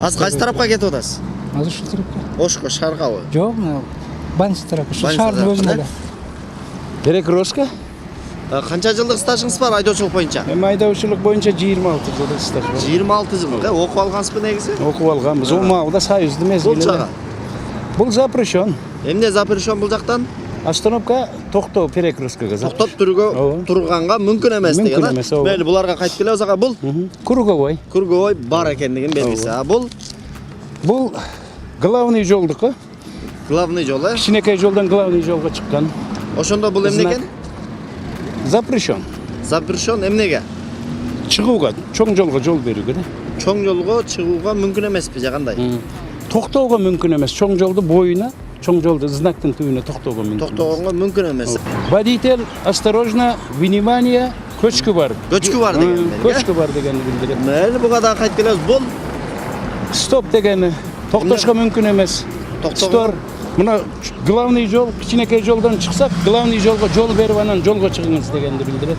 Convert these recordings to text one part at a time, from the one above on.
Азыр кайсы тарапка кетип атасыз? Азыр ушул тарапка. Ошко, шаркабы? Жок, мына Банница тарапы. Ушул Банница шаардын тарапы, өзүндө да? эле. Перекрестка? Канча жылдык стажыңыз бар айдоочулук боюнча? Эми айдоочулук боюнча 26 жыл стаж бар. 26 жыл. Окуп алгансызбы негизи? Окуп алганбыз. О маалда союздун Бул мезгилинде. жага. Бул запрещен. Эмне запрещен бул жактан? Остановка токтоо перекресткага Токтоп Ооба. турганга мүмкүн эмес деген. Мүмкүн эмес, ооба. Мейли буларга кайтып келебиз ага. Бул Круговой. круговой бар экендигин белгиси. А бул Бул главный жолдуку. главный жол, э? Кичинекей жолдон главный жолго чыккан. Ошондо бул эмне экен? Запрещен. Запрещен эмнеге? Чыгууга, чоң жолго жол берүүгө да. Чоң жолго чыгууга мүмкүн эмеспи же кандай? Токтоого мүмкүн эмес. Чоң жолду боюна, чоң жолду знактын түбүнө токтоого мүмкүн. Токтогонго мүмкүн эмес. Водитель, осторожно, внимание, көчкү бар. Көчкү бар деген. Көчкү бар дегенди билдирет. Мейли буга да кайтып келебиз. Бул Стоп дегени, токтошко мүмкүн эмес. Стор, мына главный жол, кичинекей жолдон чыксак, главный жолго жол берип анан жолго чыгыңыз дегенди билдирет.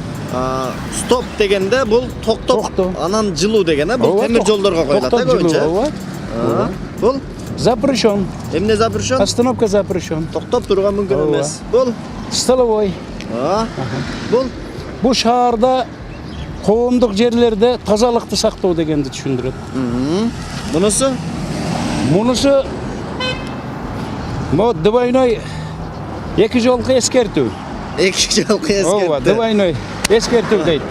стоп дегенде бул токтоп, Токтоо. анан жылуу деген, бул Ооба, темир жолдорго коюлат, токтоп жылуу, көбүнчө. ооба. Бул Запрещен. эмне запрещен? Остановка запрещен. Токтоп турууга мүмкүн Ооба. эмес. Бул Столовой. бул Бул шаарда коомдук жерлерде тазалыкты сактоо дегенди түшүндүрөт. мунусу Мунусу мо двойной эки жолку эскертүү. эки жолку Ооба, эскертүү. двойной эскертүү дейт.